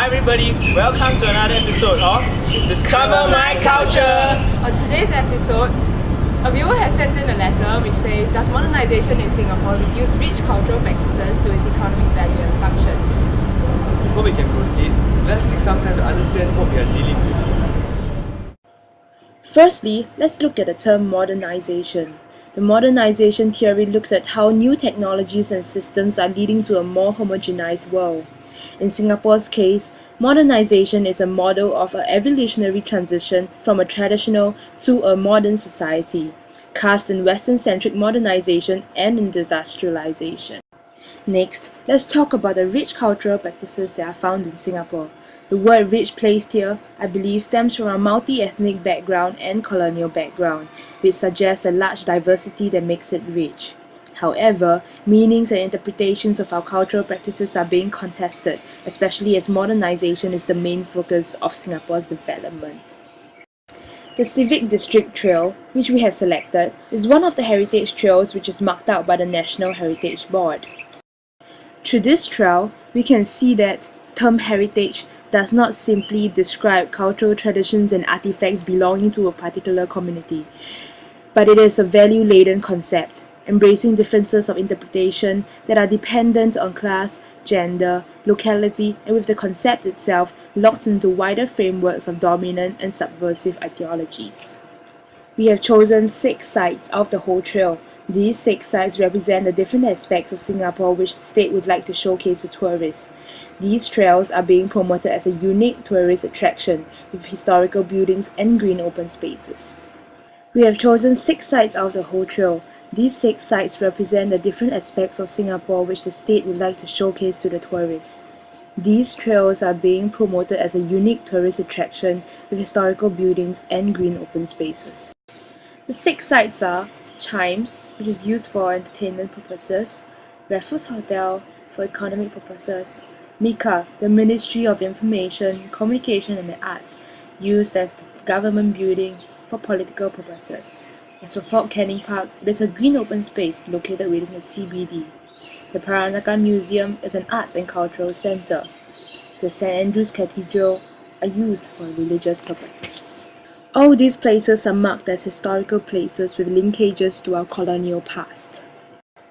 Hi everybody, welcome to another episode of Discover My Culture! On today's episode, a viewer has sent in a letter which says, does modernization in Singapore reduce rich cultural practices to its economic value and function? Before we can proceed, let's take some time to understand what we are dealing with. Firstly, let's look at the term modernization. The modernization theory looks at how new technologies and systems are leading to a more homogenized world. In Singapore's case, modernization is a model of an evolutionary transition from a traditional to a modern society, cast in Western-centric modernization and industrialization. Next, let's talk about the rich cultural practices that are found in Singapore. The word rich placed here, I believe, stems from our multi-ethnic background and colonial background, which suggests a large diversity that makes it rich. However, meanings and interpretations of our cultural practices are being contested, especially as modernization is the main focus of Singapore's development. The Civic District Trail, which we have selected, is one of the heritage trails which is marked out by the National Heritage Board. Through this trail, we can see that the term heritage does not simply describe cultural traditions and artifacts belonging to a particular community, but it is a value-laden concept, embracing differences of interpretation that are dependent on class, gender, locality, and with the concept itself locked into wider frameworks of dominant and subversive ideologies. We have chosen 6 sites out of the whole trail. These 6 sites represent the different aspects of Singapore which the state would like to showcase to tourists. These trails are being promoted as a unique tourist attraction with historical buildings and green open spaces. We have chosen 6 sites out of the whole trail. These 6 sites represent the different aspects of Singapore which the state would like to showcase to the tourists. These trails are being promoted as a unique tourist attraction with historical buildings and green open spaces. The 6 sites are Chimes, which is used for entertainment purposes, Raffles Hotel for economic purposes, MICA, the Ministry of Information, Communication and the Arts, used as the government building for political purposes. As for Fort Canning Park, it is a green open space located within the CBD. The Peranakan Museum is an arts and cultural center. The St. Andrew's Cathedral are used for religious purposes. All these places are marked as historical places with linkages to our colonial past.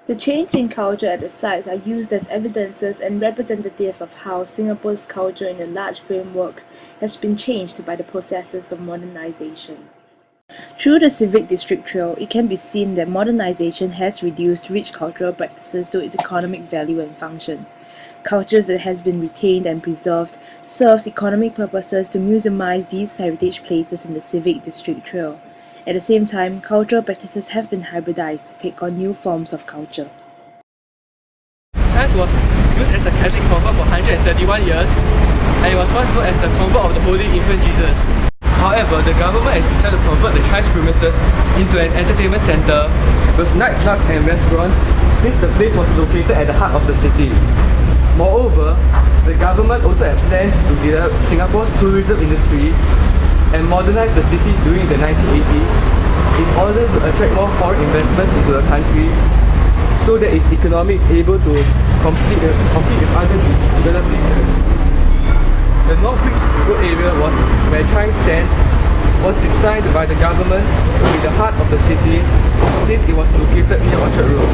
The change in culture at the sites are used as evidences and representative of how Singapore's culture in a large framework has been changed by the processes of modernization. Through the Civic District Trail, it can be seen that modernization has reduced rich cultural practices to its economic value and function. Cultures that has been retained and preserved serves economic purposes to museumize these heritage places in the Civic District Trail. At the same time, cultural practices have been hybridized to take on new forms of culture. Chimes was used as a Catholic convent for 131 years, and it was once known as the convent of the Holy Infant Jesus. However, the government has decided to convert the Chimes premises into an entertainment center with nightclubs and restaurants since the place was located at the heart of the city. Moreover, the government also had plans to develop Singapore's tourism industry and modernize the city during the 1980s in order to attract more foreign investments into the country so that its economy is able to compete with other developed regions. The North Bridge Road area where Chimes stands was designed by the government to be the heart of the city since it was located near Orchard Road.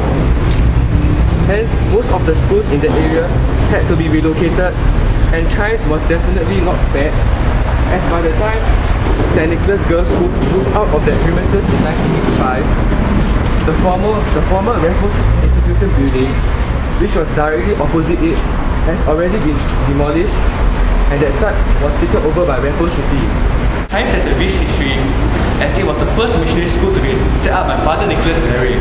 Hence, most of the schools in the area had to be relocated, and Chimes was definitely not spared, as by the time St. Nicholas Girls' School moved out of that premises in 1985, the former Raffles Institution building, which was directly opposite it, has already been demolished, and that site was taken over by Raffles City. Chimes has a rich history, as it was the first missionary school to be set up by Father Nicholas Larry.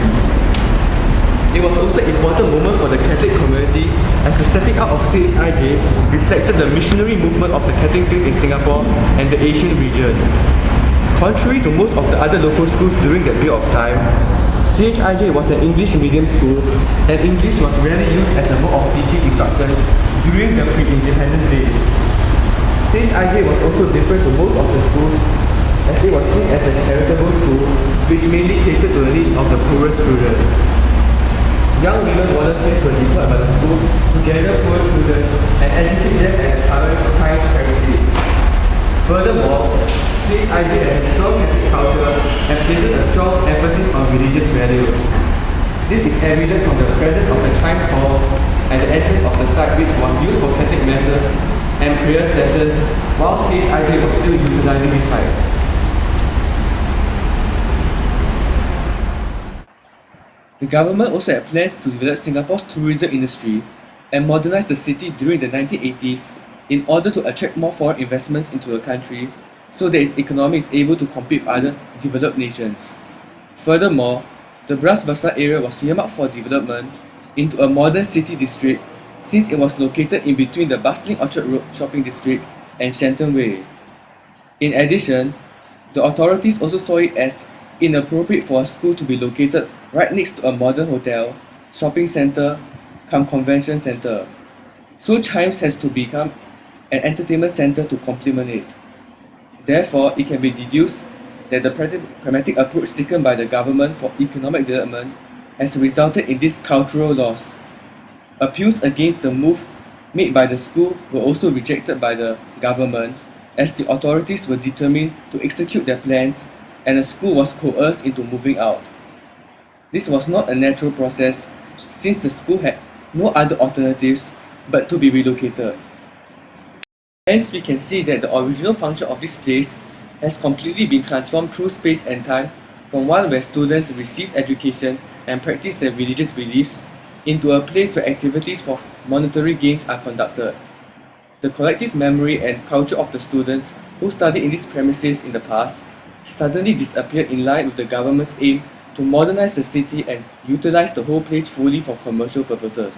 It was also an important moment for the Catholic community, as the setting up of CHIJ reflected the missionary movement of the Catholic faith in Singapore and the Asian region. Contrary to most of the other local schools during that period of time, CHIJ was an English medium school, and English was rarely used as a mode of teaching instruction during the pre-independent days. CHIJ was also different to most of the schools, as it was seen as a charitable school which mainly catered to the needs of the poorest children. Young women volunteers were deployed by the school to gather poor children and educate them at a time Furthermore, CHIJ has a strong Catholic culture and places a strong emphasis on religious values. This is evident from the presence of the Chimes Hall at the entrance of the site, which was used for Catholic masses and prayer sessions while CHIJ was still utilizing this site. The government also had plans to develop Singapore's tourism industry and modernize the city during the 1980s in order to attract more foreign investments into the country so that its economy is able to compete with other developed nations. Furthermore, the Bras Basah area was earmarked for development into a modern city district since it was located in between the bustling Orchard Road shopping district and Shenton Way. In addition, the authorities also saw it as inappropriate for a school to be located right next to a modern hotel, shopping centre, cum convention centre. So Chimes has to become an entertainment centre to complement it. Therefore, it can be deduced that the pragmatic approach taken by the government for economic development has resulted in this cultural loss. Appeals against the move made by the school were also rejected by the government as the authorities were determined to execute their plans and the school was coerced into moving out. This was not a natural process since the school had no other alternatives but to be relocated. Hence, we can see that the original function of this place has completely been transformed through space and time from one where students receive education and practice their religious beliefs into a place where activities for monetary gains are conducted. The collective memory and culture of the students who studied in these premises in the past suddenly disappeared in line with the government's aim to modernize the city and utilize the whole place fully for commercial purposes.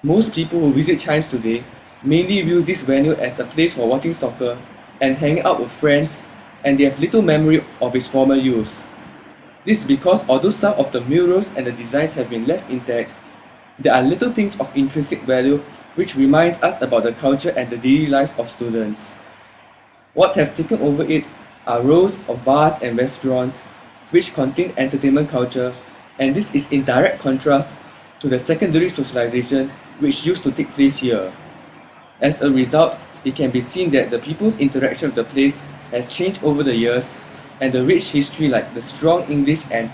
Most people who visit Chimes today mainly view this venue as a place for watching soccer and hanging out with friends, and they have little memory of its former use. This is because although some of the murals and the designs have been left intact, there are little things of intrinsic value which reminds us about the culture and the daily lives of students. What have taken over it are rows of bars and restaurants which contain entertainment culture, and this is in direct contrast to the secondary socialization which used to take place here. As a result, it can be seen that the people's interaction with the place has changed over the years, and the rich history like the strong English and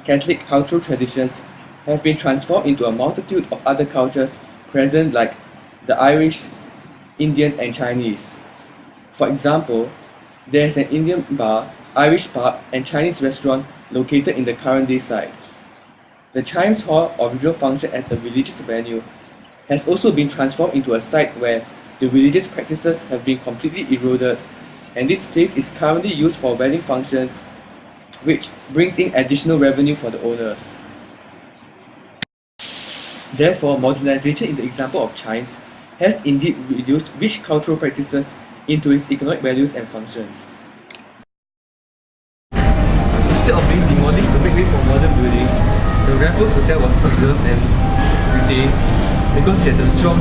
Catholic cultural traditions have been transformed into a multitude of other cultures present like the Irish, Indian and Chinese. For example, there is an Indian bar, Irish pub and Chinese restaurant located in the current day site. The Chimes Hall original function as a religious venue has also been transformed into a site where the religious practices have been completely eroded, and this place is currently used for wedding functions, which brings in additional revenue for the owners. Therefore, modernization in the example of Chimes has indeed reduced rich cultural practices into its economic values and functions. Instead of being demolished to make way for modern buildings, the Raffles Hotel was preserved and retained because it has a strong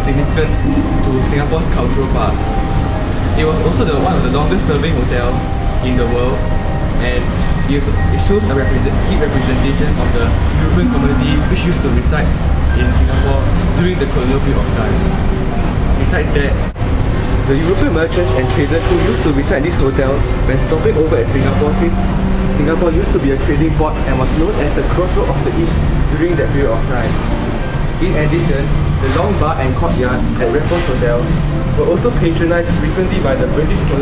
significance to Singapore's cultural past. It was also one of the longest serving hotels in the world, and it shows a key representation of the European community which used to reside in Singapore during the colonial period of time. Besides that, the European merchants and traders who used to reside in this hotel when stopping over at Singapore, since Singapore used to be a trading port and was known as the crossroad of the East during that period of time. In addition, the long bar and courtyard at Raffles Hotel were also patronized frequently by the British colonial